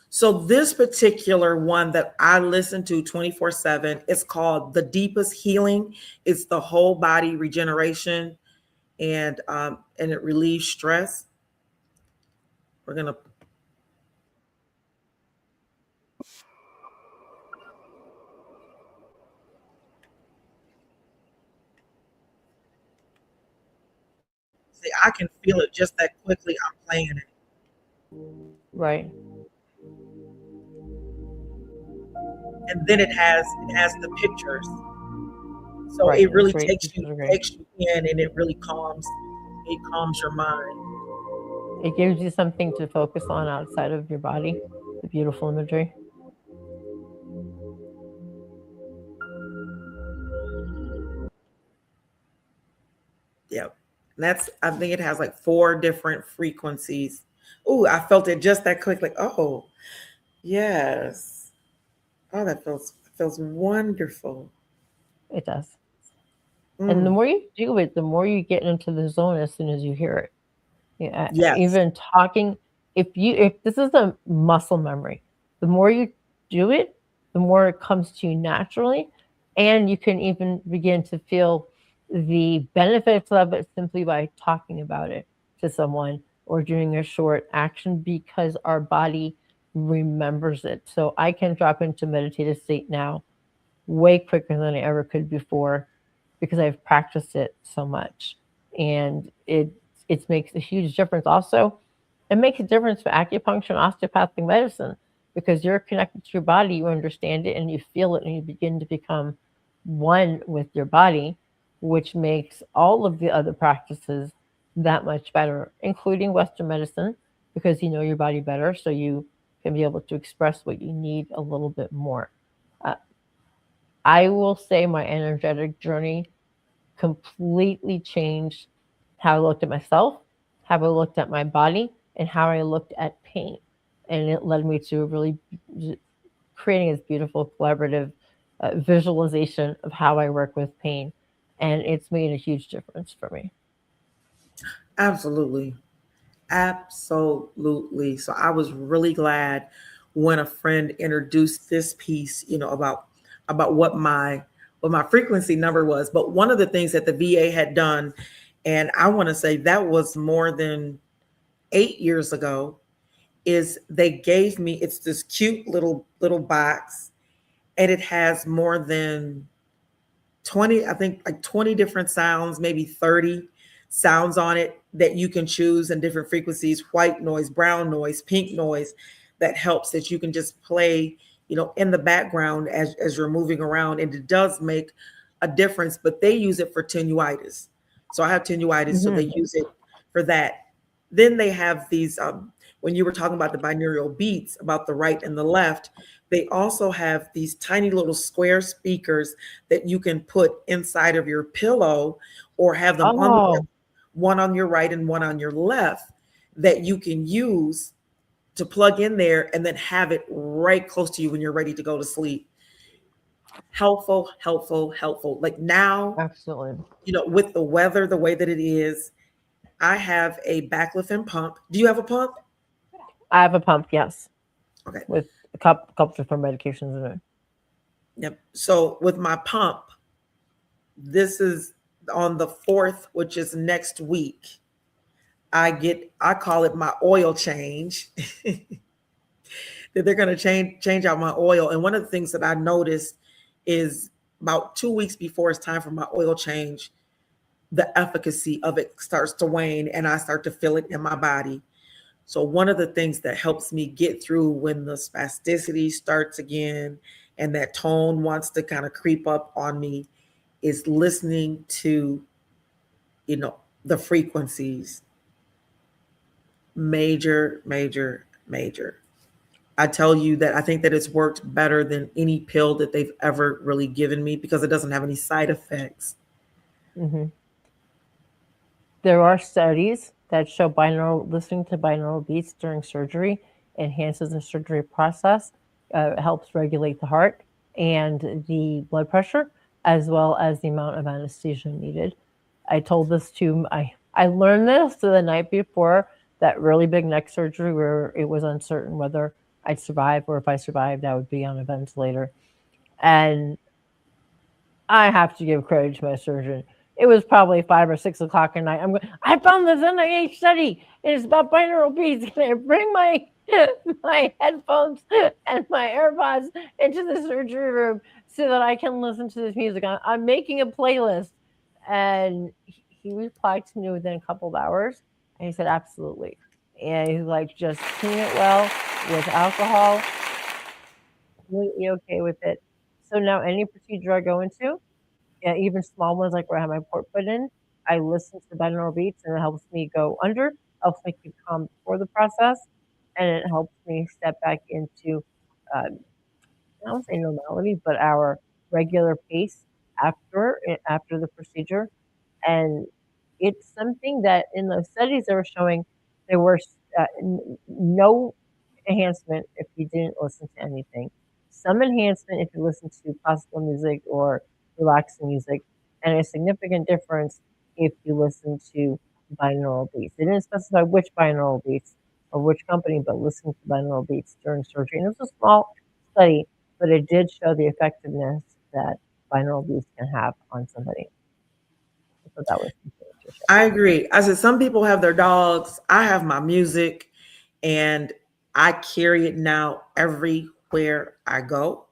So this particular one that I listen to 24/7 is called The Deepest Healing. It's the whole body regeneration, and it relieves stress. We're gonna see, I can feel it just that quickly I'm playing it. Right. And then it has the pictures. So Right. it And the really great takes you pictures are great. takes you in, and it calms your mind. It gives you something to focus on outside of your body. The beautiful imagery. Yep. And that's, I think it has like four different frequencies. Oh, I felt it just that quick, like, oh, yes. Oh, that feels wonderful. It does. And the Mm, more you do it, the more you get into the zone as soon as you hear it. Yeah, yes. even talking, if this is a muscle memory, the more you do it, the more it comes to you naturally, and you can even begin to feel the benefits of it simply by talking about it to someone or doing a short action because our body remembers it. So I can drop into meditative state now way quicker than I ever could before because I've practiced it so much. And it makes a huge difference. Also, it makes a difference for acupuncture and osteopathic medicine because you're connected to your body, you understand it, and you feel it, and you begin to become one with your body. which makes all of the other practices that much better, including Western medicine, because you know your body better, so you can be able to express what you need a little bit more. Uh, I will say my energetic journey completely changed how I looked at myself, how I looked at my body, and how I looked at pain. And it led me to really creating this beautiful collaborative visualization of how I work with pain. And it's made a huge difference for me. Absolutely. Absolutely. So I was really glad when a friend introduced this piece, about what my frequency number was. But one of the things that the VA had done, and I want to say that was more than 8 years ago, is they gave me, it's this cute little box, and it has more than 20, I think like 20 different sounds, maybe 30 sounds on it that you can choose in different frequencies: white noise, brown noise, pink noise. That helps, that you can just play, in the background as you're moving around. And it does make a difference, but they use it for tenuitis. So I have tenuitis, so Mm-hmm. they use it for that. Then they have these, when you were talking about the binaural beats, about the right and the left, they also have these tiny little square speakers that you can put inside of your pillow, or have them on the Oh, one on your right and one on your left, that you can use to plug in there and then have it right close to you when you're ready to go to sleep. Helpful, helpful, helpful. Like now, absolutely. with the weather the way that it is, I have a backlift and pump. Do you have a pump? I have a pump, yes, Okay. with a couple different medications in it. Yep. So with my pump, this is on the 4th, which is next week. I call it my oil change. That they're going to change out my oil. And one of the things that I noticed is, about 2 weeks before it's time for my oil change, the efficacy of it starts to wane, and I start to feel it in my body. So one of the things that helps me get through when the spasticity starts again and that tone wants to kind of creep up on me is listening to, you know, the frequencies. Major, major, major. I tell you that I think that it's worked better than any pill that they've ever really given me, because it doesn't have any side effects. Hmm. There are studies that show listening to binaural beats during surgery enhances the surgery process, helps regulate the heart and the blood pressure, as well as the amount of anesthesia needed. I told this to I learned this the night before that really big neck surgery where it was uncertain whether I'd survive, or if I survived, I would be on a ventilator. And I have to give credit to my surgeon. It was probably 5 or 6 o'clock at night. I found this NIH study. It's about binaural beats. Can I bring my my headphones and my AirPods into the surgery room so that I can listen to this music? I'm making a playlist. And he replied to me within a couple of hours. And he said, absolutely. And he's like, just clean it well with alcohol, completely okay with it. So now any procedure I go into, yeah, even small ones like where I have my port put in, I listen to the binaural beats and it helps me go under, helps me keep calm before the process, and it helps me step back into, I don't say normality, but our regular pace after the procedure. And it's something that in those studies they were showing there were no enhancement if you didn't listen to anything. Some enhancement if you listen to classical music or relaxing music, and a significant difference if you listen to binaural beats. They didn't specify which binaural beats or which company, but listen to binaural beats during surgery. And it was a small study, but it did show the effectiveness that binaural beats can have on somebody. So that was something to share. I agree. I said some people have their dogs. I have my music, and I carry it now everywhere I go.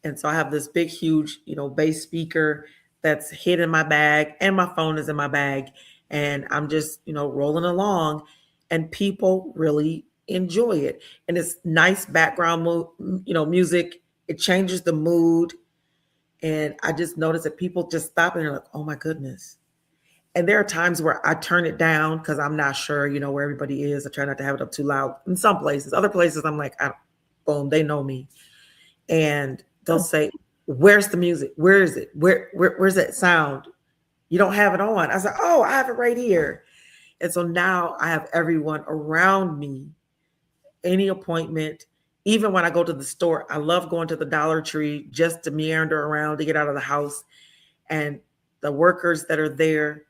And so I have this big, huge, bass speaker that's hid in my bag, and my phone is in my bag. And I'm just, rolling along, and people really enjoy it. And it's nice background music. It changes the mood. And I just noticed that people just stop and they're like, oh my goodness. And there are times where I turn it down because I'm not sure, where everybody is. I try not to have it up too loud in some places. Other places, I'm like, boom, they know me. And they'll say, where's the music? Where is it? Where's that sound? You don't have it on. I was like, oh, I have it right here. And so now I have everyone around me, any appointment, even when I go to the store. I love going to the Dollar Tree just to meander around to get out of the house. And the workers that are there,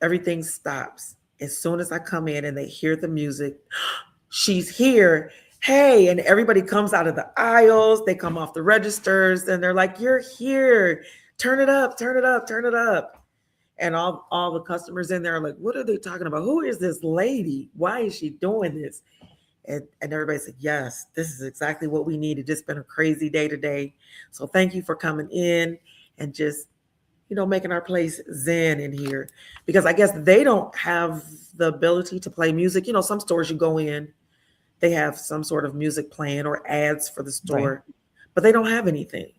everything stops. As soon as I come in and they hear the music, she's here. Hey, and everybody comes out of the aisles. They come off the registers and they're like, you're here. Turn it up, turn it up, turn it up. And all the customers in there are like, what are they talking about? Who is this lady? Why is she doing this? And everybody said, yes, this is exactly what we need. It's just been a crazy day today. So thank you for coming in and just, making our place zen in here. Because I guess they don't have the ability to play music. Some stores you go in, they have some sort of music playing or ads for the store, but they don't have anything.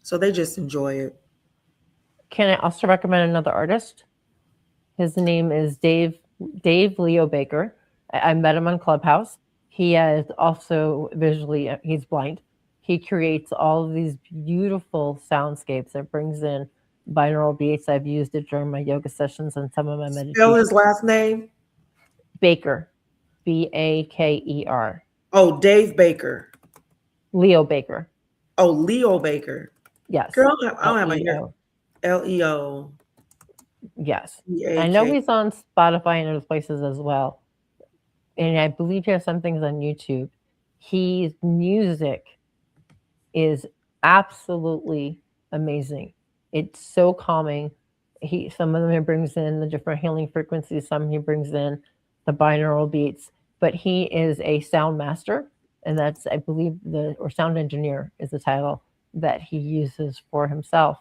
So they just enjoy it. Can I also recommend another artist? His name is Dave Leo Baker. I met him on Clubhouse. He is also visually, he's blind. He creates all of these beautiful soundscapes that brings in binaural beats. I've used it during my yoga sessions and some of my meditations. Spell his last name? Baker. Baker. Oh, Dave Baker. Leo Baker. Oh, Leo Baker. Yes. Girl, I don't have my ear. Leo. Yes. B-A-K. I know he's on Spotify and other places as well. And I believe he has some things on YouTube. His music is absolutely amazing. It's so calming. Some of them he brings in the different healing frequencies, some he brings in the binaural beats, but he is a sound master, and that's, I believe, or sound engineer is the title that he uses for himself.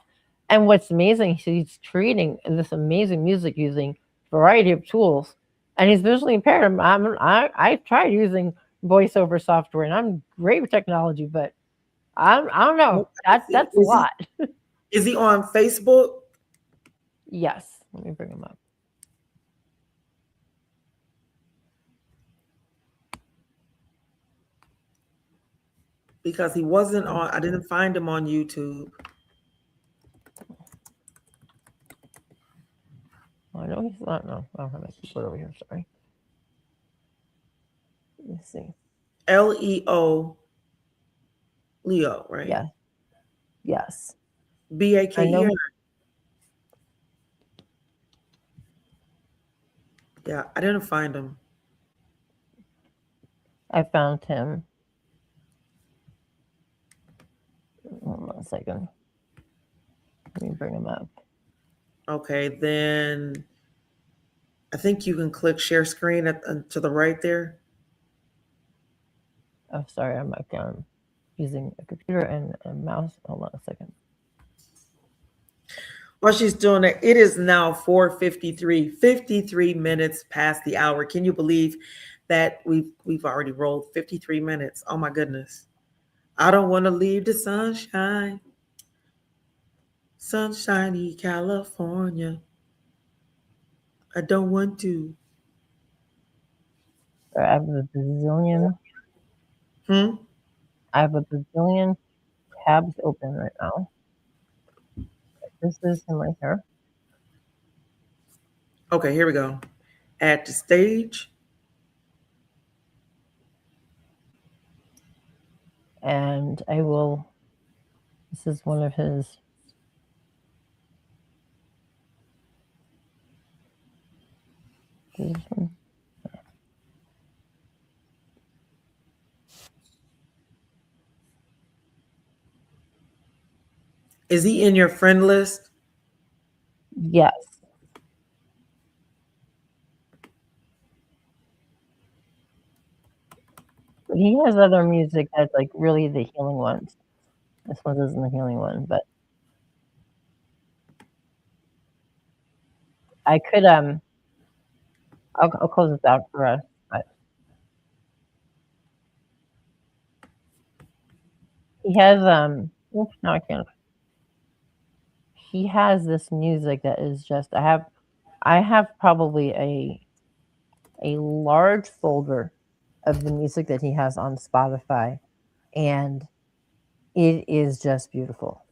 And what's amazing, he's creating this amazing music using a variety of tools, and he's visually impaired. I've tried using voiceover software, and I'm great with technology, but I don't know. That's a lot. Is he on Facebook? Yes. Let me bring him up. Because he wasn't on, I didn't find him on YouTube. I know he's not. No, I don't have my keyboard over here. Sorry. Let me see. Leo. Leo, right? Yeah. Yes. B-A-K-E-R. Yeah, I didn't find him. I found him. Hold on a second. Let me bring him up. Okay, then I think you can click share screen to the right there. Oh, sorry, I'm using a computer and a mouse. Hold on a second. While she's doing it, it is now 4:53, 53 minutes past the hour. Can you believe that we've already rolled 53 minutes? Oh my goodness. I don't want to leave the sunshine. Sunshiny California. I don't want to. I have a bazillion. I have a bazillion tabs open right now. This is him right here. Okay, here we go. Add to stage. And I will. This is one of his. This one. Is he in your friend list? Yes. But he has other music that's like really the healing ones. This one isn't the healing one, but I could I'll close this out for us. But he has Oops, no, I can't. He has this music that is just I have probably a large folder of the music that he has on Spotify, and it is just beautiful.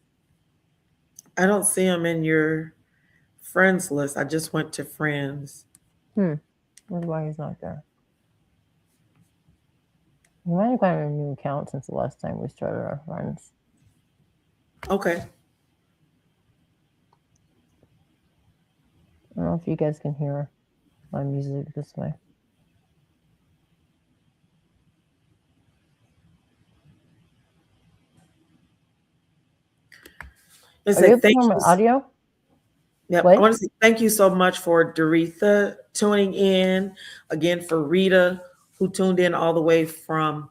I don't see him in your friends list. I just went to friends. Hmm. Wonder why he's not there. He might have gotten a new account since the last time we started our friends. Okay. I don't know if you guys can hear my music this way. Let's Are you say able to thank hear my you. audio? Yep. I What? want to say thank you so much for Doretha tuning in. Again, for Rita, who tuned in all the way from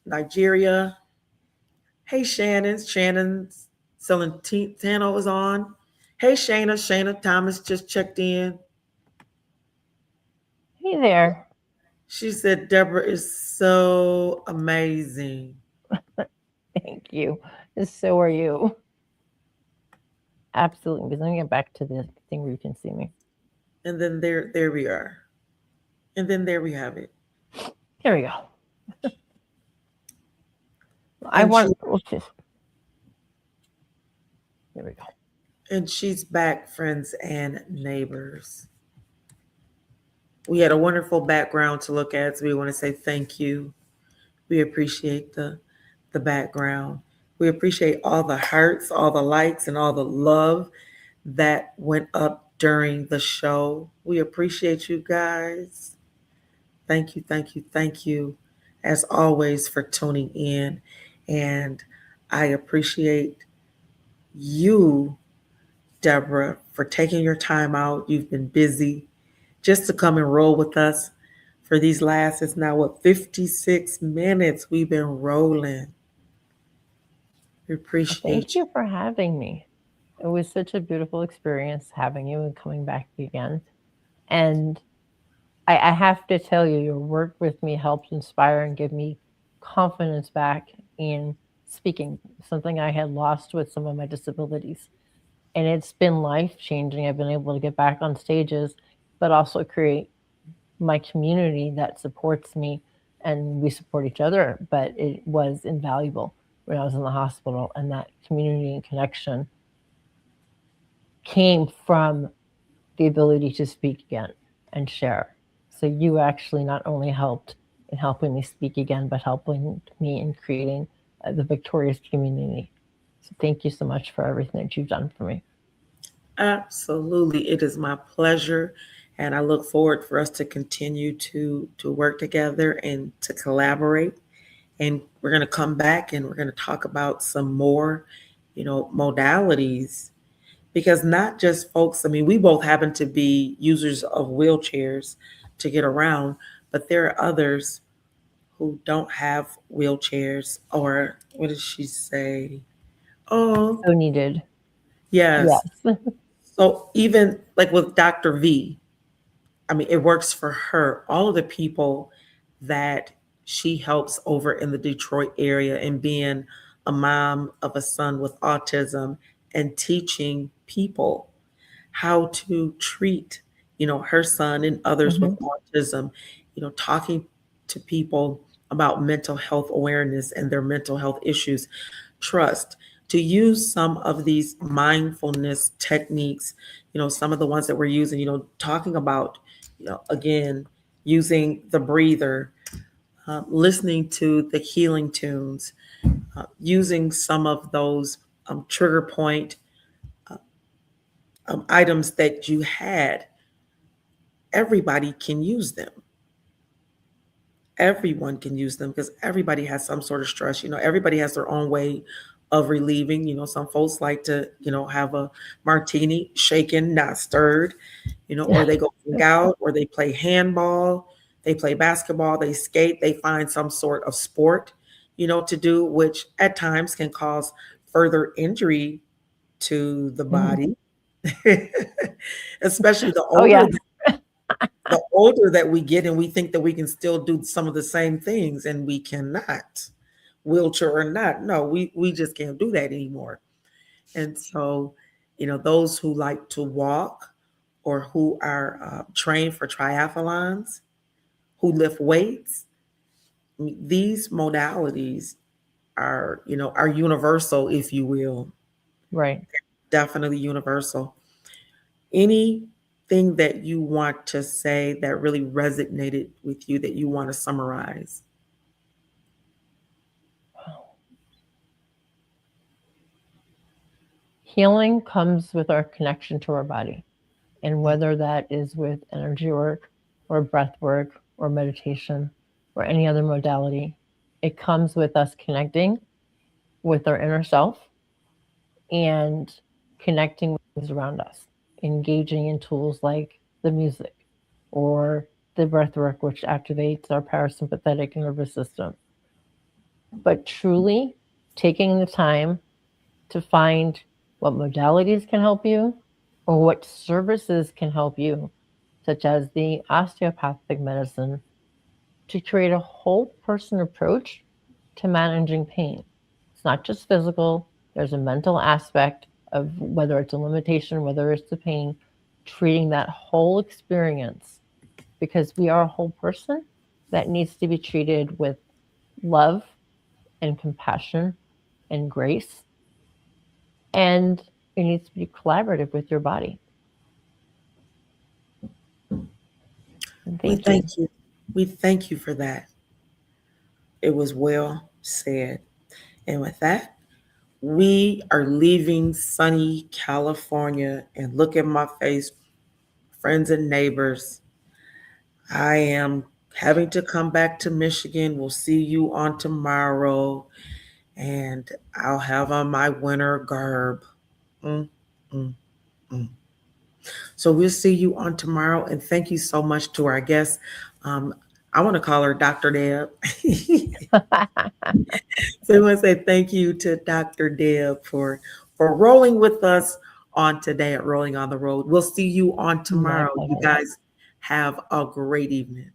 Nigeria. Hey, Shannon. Shannon's Tano is on. Hey, Shayna. Shayna Thomas just checked in. Hey there. She said Deborah is so amazing. Thank you. So are you. Absolutely. Because let me get back to the thing where you can see me. And then there we are. And then there we have it. Here we go. I And she want. Let's just. There we go. and she's back, friends and neighbors. We had a wonderful background to look at, so we want to say thank you. We appreciate the background. We appreciate all the hearts, all the likes, and all the love that went up during the show. We appreciate you guys. Thank you, thank you, thank you, as always, for tuning in. And I appreciate you, Deborah, for taking your time out. You've been busy just to come and roll with us for these last, it's now what, 56 minutes we've been rolling. We Thank appreciate you. you for having me. It was such a beautiful experience having you and coming back again. And I have to tell you, your work with me helped inspire and give me confidence back in speaking, something I had lost with some of my disabilities. And it's been life changing. I've been able to get back on stages, but also create my community that supports me, and we support each other. But it was invaluable when I was in the hospital, and that community and connection came from the ability to speak again and share. So you actually not only helped in helping me speak again, but helping me in creating the Vicktorious community. So thank you so much for everything that you've done for me. Absolutely. It is my pleasure. And I look forward for us to continue to work together and to collaborate. And we're going to come back and we're going to talk about some more, modalities. Because not just folks, I mean, we both happen to be users of wheelchairs to get around, but there are others who don't have wheelchairs, or what did she say? Oh, So needed. yes. Yes. So even like with Dr. V, I mean, it works for her. All of the people that she helps over in the Detroit area, and being a mom of a son with autism and teaching people how to treat, her son and others with Hmm. autism, talking to people about mental health awareness and their mental health issues, trust, to use some of these mindfulness techniques, some of the ones that we're using, talking about, again, using the breather, listening to the healing tunes, using some of those trigger point items that you had. Everybody can use them. Everyone can use them because everybody has some sort of stress. Everybody has their own way of relieving. Some folks like to, have a martini shaken, not stirred, or they go hang out, or they play handball, they play basketball, they skate, they find some sort of sport, to do, which at times can cause further injury to the Hmm. body. Especially Oh, yes. the older that we get, and we think that we can still do some of the same things, and we cannot. wheelchair or not. No, we just can't do that anymore. And so, those who like to walk or who are trained for triathlons, who lift weights, these modalities are universal, if you will, Right. definitely universal. Anything that you want to say that really resonated with you that you want to summarize? Healing comes with our connection to our body. And whether that is with energy work or breath work or meditation or any other modality, it comes with us connecting with our inner self and connecting with things around us, engaging in tools like the music or the breath work, which activates our parasympathetic nervous system. But truly taking the time to find what modalities can help you or what services can help you, such as the osteopathic medicine, to create a whole person approach to managing pain. It's not just physical, there's a mental aspect of whether it's a limitation, whether it's the pain, treating that whole experience because we are a whole person that needs to be treated with love and compassion and grace. And it needs to be collaborative with your body. We Thank you. thank you. We thank you for that. It was well said. And with that, we are leaving sunny California, and look at my face, friends and neighbors. I am having to come back to Michigan. We'll see you on tomorrow, and I'll have on my winter garb. Mm, mm, mm. So we'll see you on tomorrow, and thank you so much to our guest. Um, I want to call her Dr. Deb. So I want to say thank you to Dr. Deb for rolling with us on today at Rolling on the Road. We'll see you on My tomorrow. You pleasure. guys have a great evening.